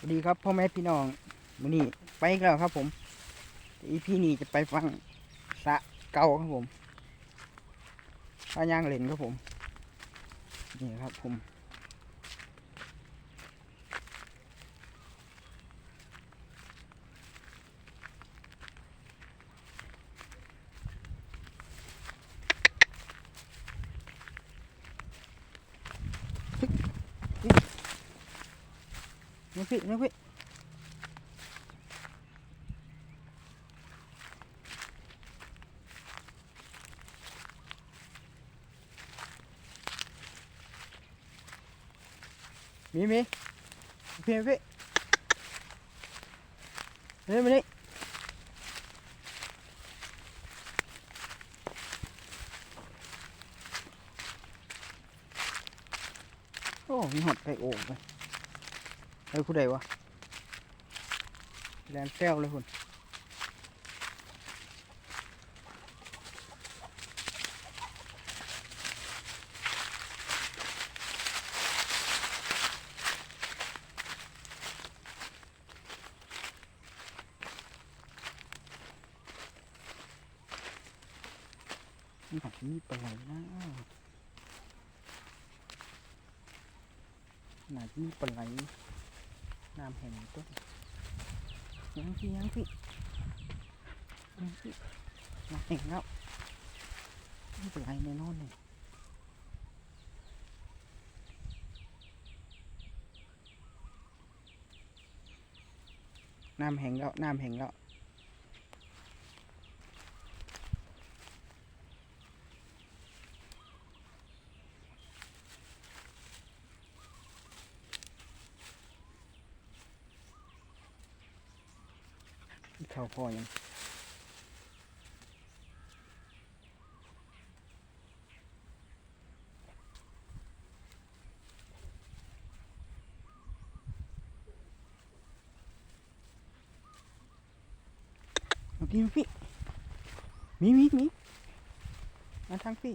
สวัสดีครับพ่อแม่พี่น้องวันนี้ไปอีกแล้วครับผมอีพีนี้จะไปฟังสระเก่าครับผมพาย่างเล่นครับผมนี่ครับผมนี่พี่นี่พี่มีพี่พี่นี่มานี่โอ้มีหอดไก่โอ่งเลยเฮ้ยผู้ใดวะแลนแซวเลยคุณนี่หัดนี่ปลาไหลนะหนาที่ปลาไหลน้ำแห้งต้นยังพี่น้ำแห้งแล้วนี่ปลาไหลแน่นอนเลยน้ำแห้งแล้วเข้าพอยังพี่มีมาทางพี่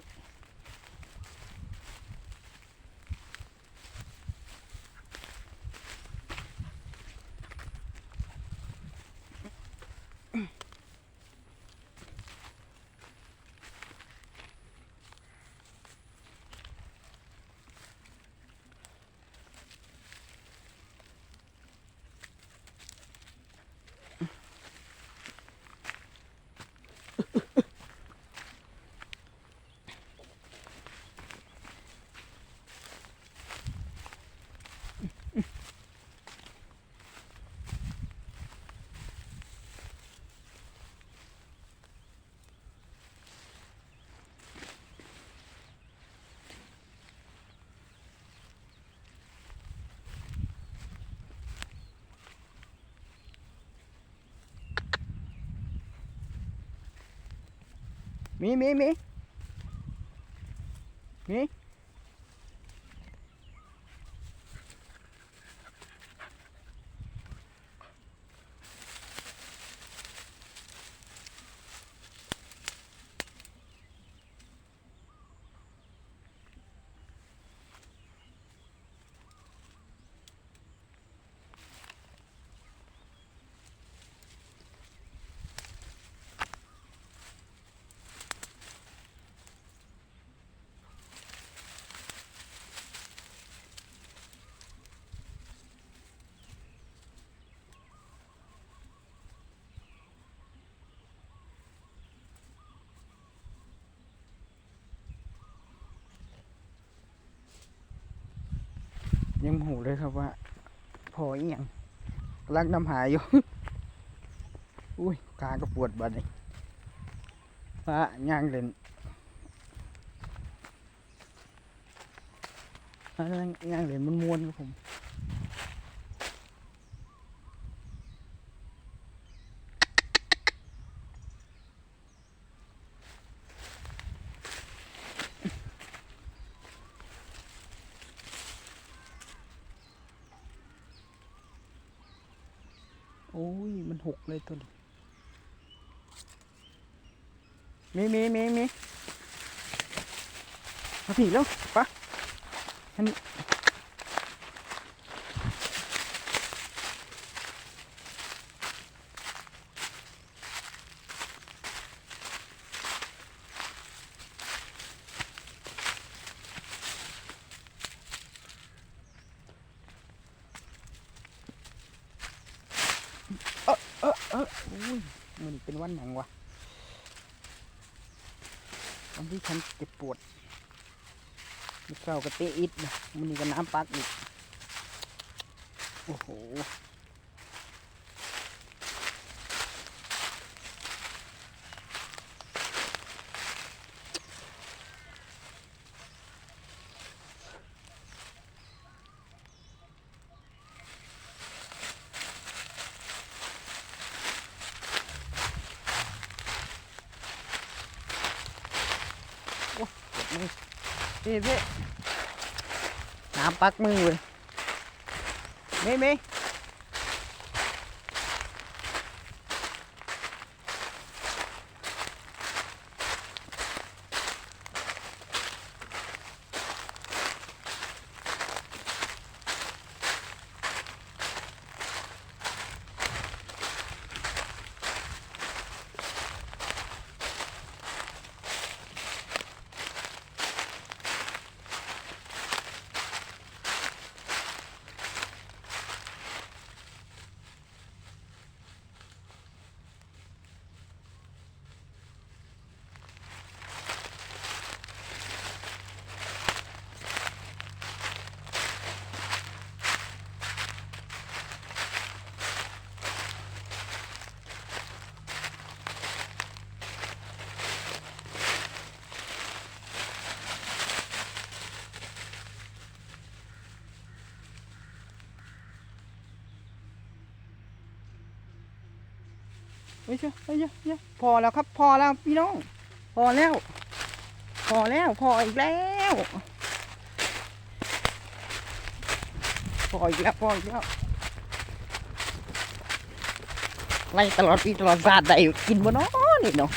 มียังหูเลยครับว่าพออีหยังกำลังนำหาอยู่ อุ้ยกาก็ปวดบัดเลยว่าย่างเล่นย่างเล่นมันม้วนครับผมโอ้ยมันหกเลยตัวนี้มีมาผีแล้วปะอันนี้ อุ้ยมันเป็นวันหนังวะวันที่ฉันเจ็บปวดมีเศร้ากระเตะอิดมันนี่ก็น้ำปักอีกโอ้โหพี่น้ำปักมือเลยไม่ ไม่ใช่พอแล้วครับพอแล้วพี่น้องพอแล้วพออีกแล้วไล่ตลอดปีตลอดศาสตร์ได้กินบ่เนาะนี่เนาะ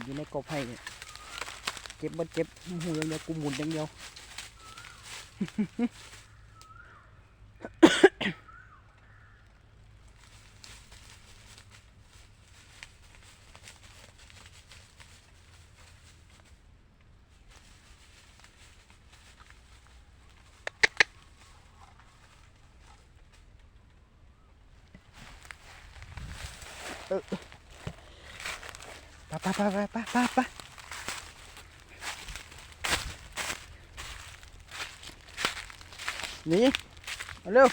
อยู่ในกบให้เจ็บบ่เจ็บหูอย่างเดียวกูหมุนอย่างเดียวไปนี่มาเร็ว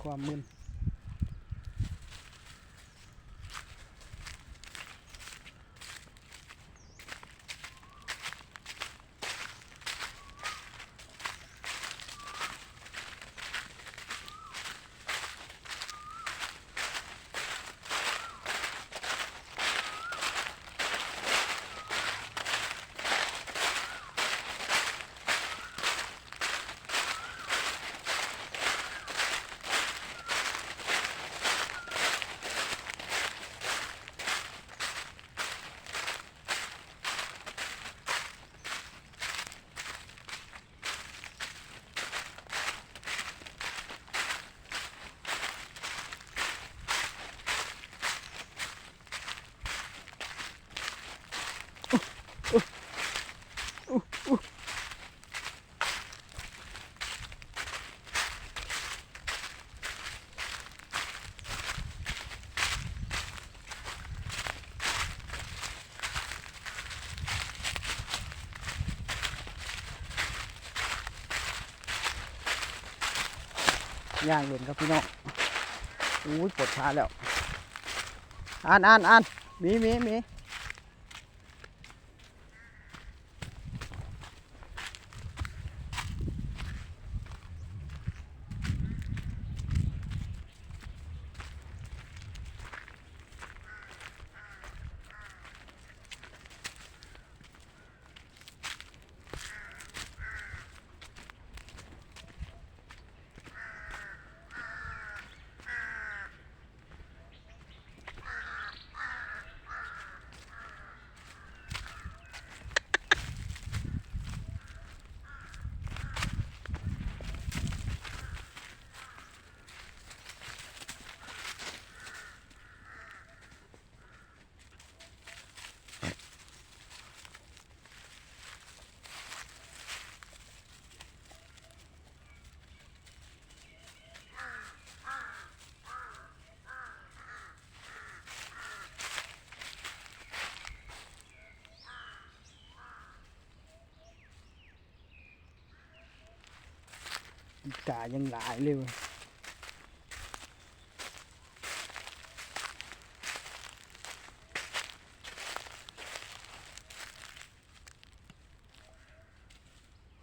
ความมึน ย่างเล่นครับพี่น้องอุ้ยปวดขาแล้วอ่านมีอีกายังหลายเลยเว้ย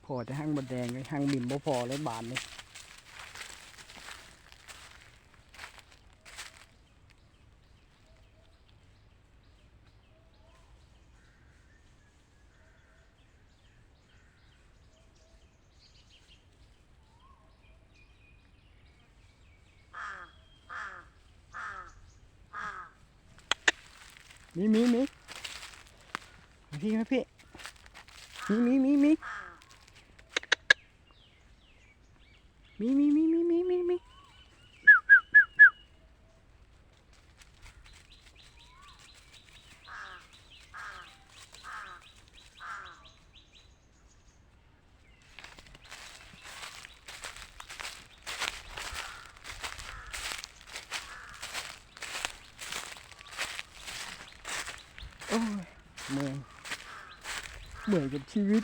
พอจะหั่งบดแดงเลยหั่งบิ่มบ่พอเลยบานเลยมีพี่มีโอ้ยเมื่อยกับชีวิต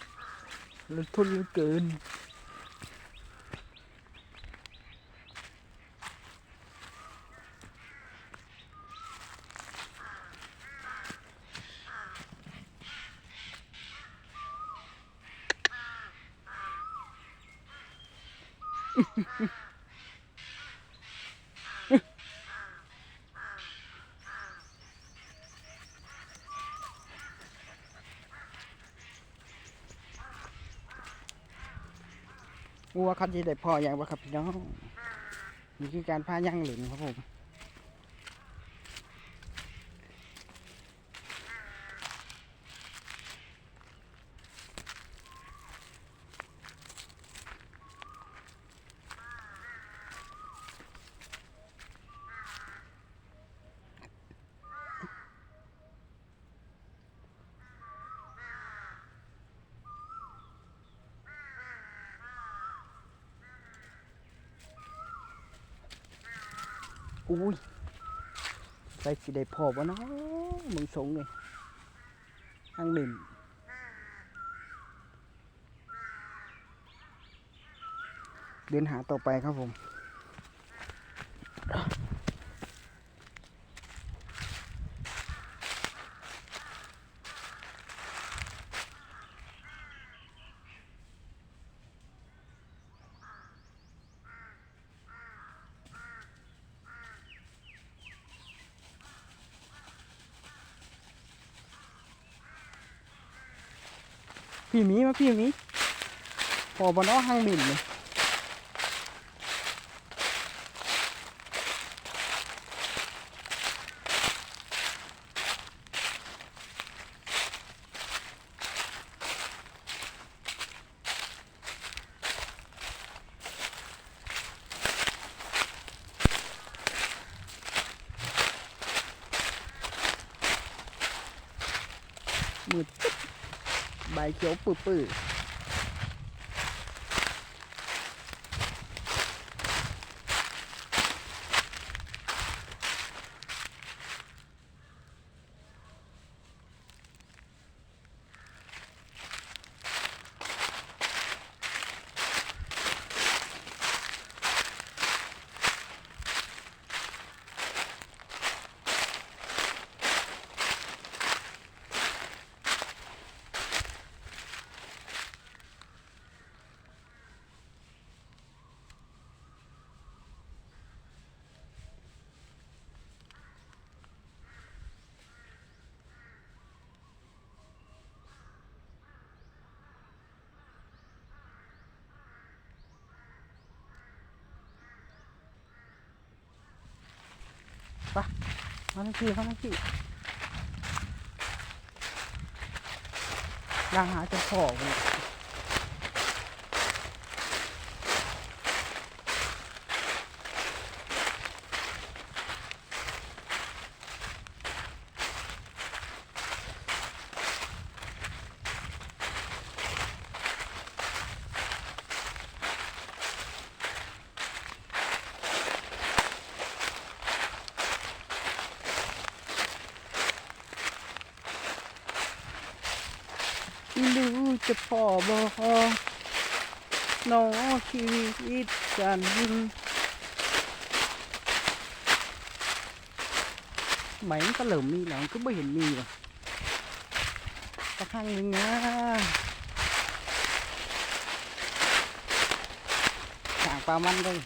แล้วทนเหลือเกินวัวเขาจะได้พออย่างวะครับพี่น้องนี่คือการพาย่างเหลินครับผมอุ้ยไปสิได้พอวะเนาะมึงสงเลยย่างเหลินเดินหาต่อไปครับผมพี่หมีพอบนอ้อห้างหมิ่นเลยมืดบ ใบเขียวปื้อๆมาทั้งที่ล่างหาเจ้าพ่อเลยรู้จะพ่อบอกน้อชีวิตกันไหมก็เหลิมมีหลังก็ไม่เห็นมีว่ะสักครั้งหนึ่งนะสั่งปลามันเลย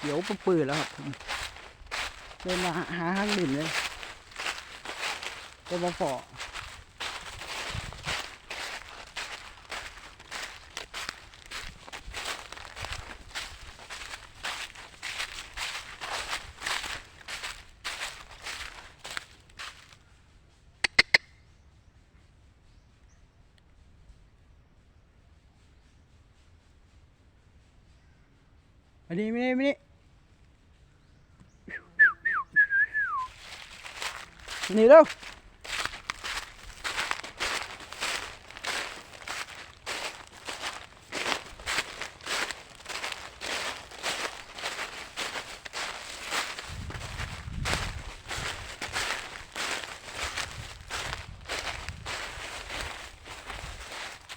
เดี๋ยวปื้อแล้วครับผมเดินมาหาห้างดื่มเลยจะมาฝ่ออันนี้ไม่นี่นี่เร็ว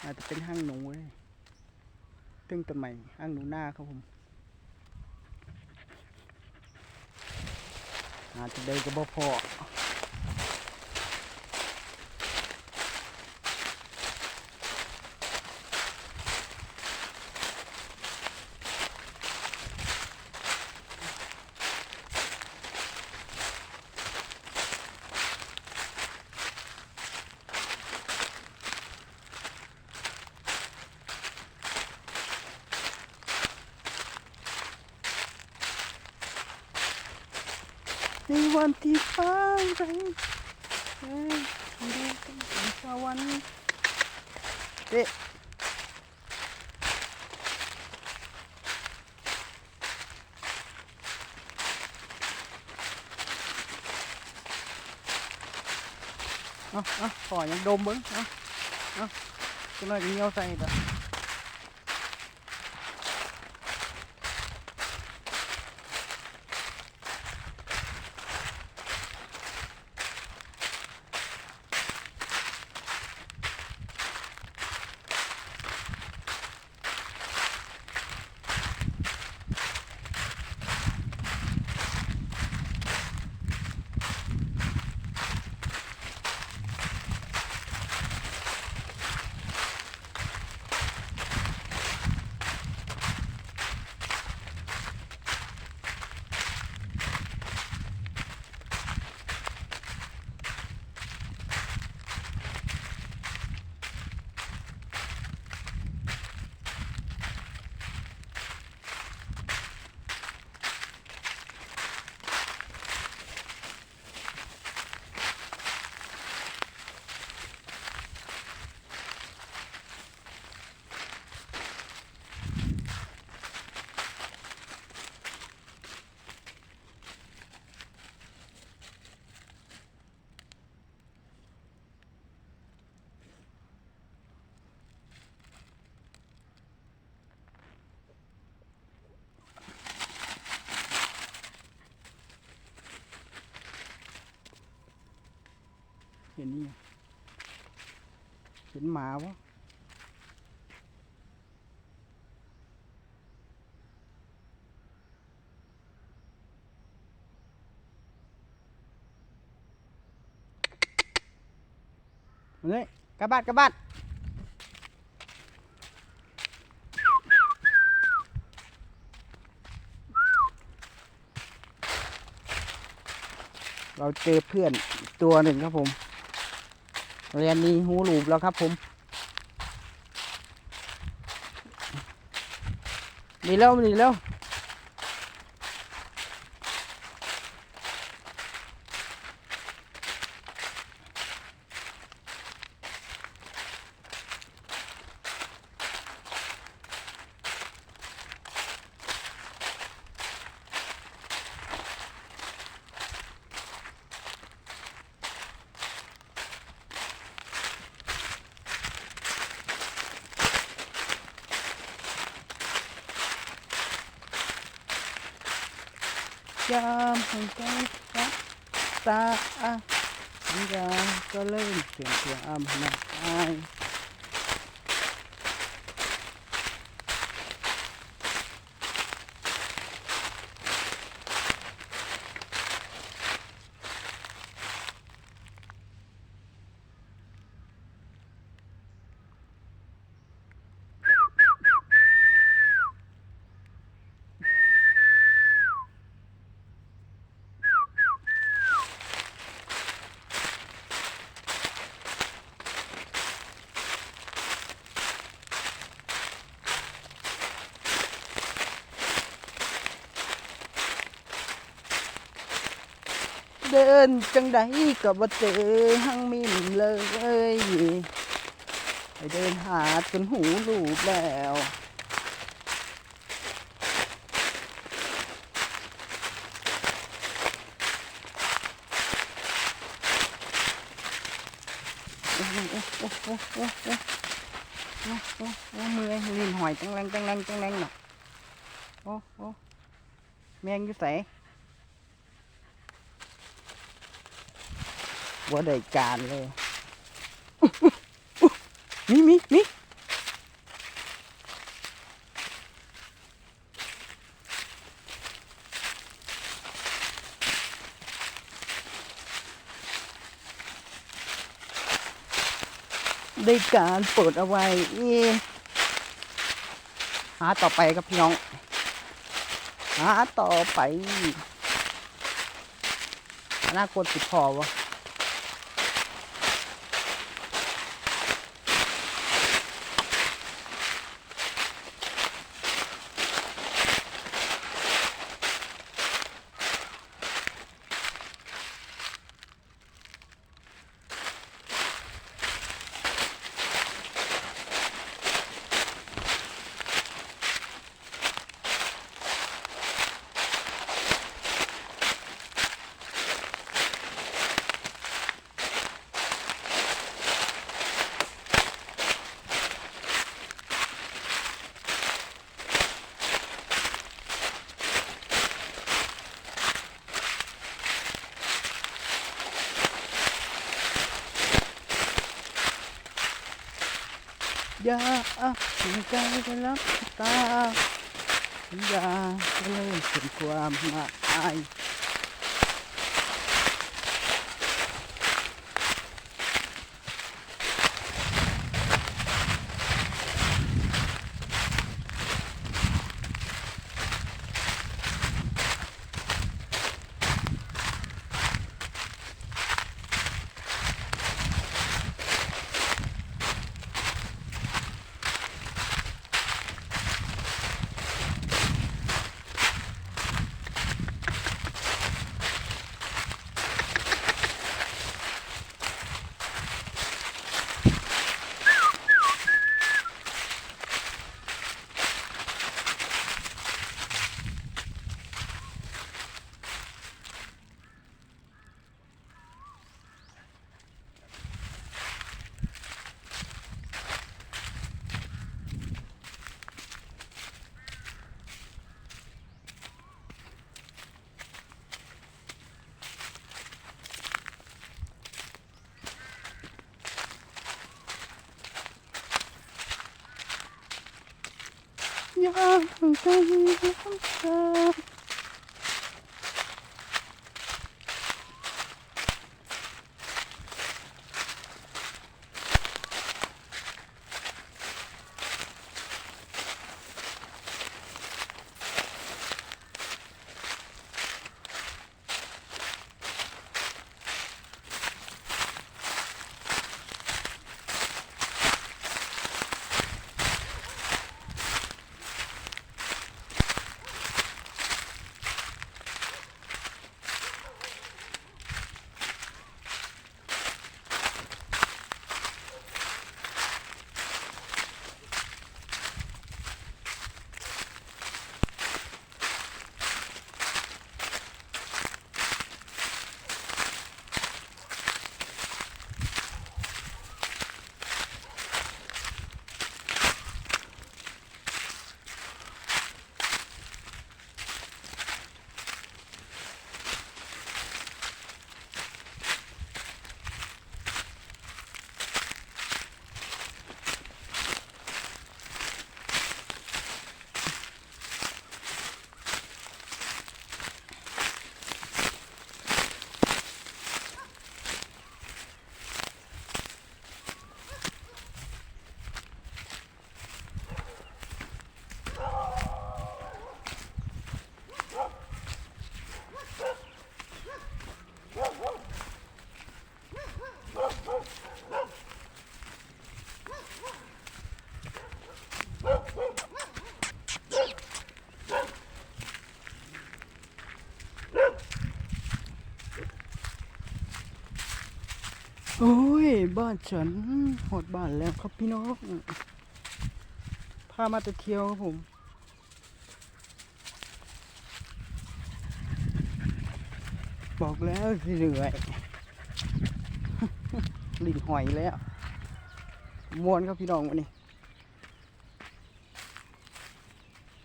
อาจจะเป็นห้างหนูเลยตึ้งต้นใหม่ห้างหนูหน้าครับผมอาจจะได้ก็บ่พอในวันที่ฟ้าแรงดูกันสวรรค์เด็ขอยังดมมึงก็น่าจะเงี้ยวใส่แต่ เห็นนี่เห็นหมาวะมาเลยกระบาดกระบาดเราเจอเพื่อนตัวหนึ่งครับผมเรียนนี้หูหลูบแล้วครับผมดีแล้วดีแล้วยามแห่งการตาสัญญาก็เริ่มเปลี่ยนตัวอ้ำนาอายเดินจังใดก็บ่เจอหังมินเลยไปเดินหาจนหูลูบแล้วโอ้มือลินหอยจังแรงจังแรงจังแรงหน่ะโอ้แมงอยู่ใส่บ่ได้การเลยมีได้การเปิดเอาไว้หาต่อไปครับพี่น้องหาต่อไปอนาคตสิพอวะอย่าถึงใจจะรับตาอย่าเริ่มถึงความมาอาย โอ้ยบ้านฉันหดบ้านแล้วครับพี่น้องพามาแต่เที่ยวครับผมบอกแล้วสิเหนื่อย ลิ้นหอยแล้วม้วนครับพี่น้องวันนี้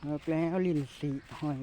บอกแล้วลิ้นสีหอย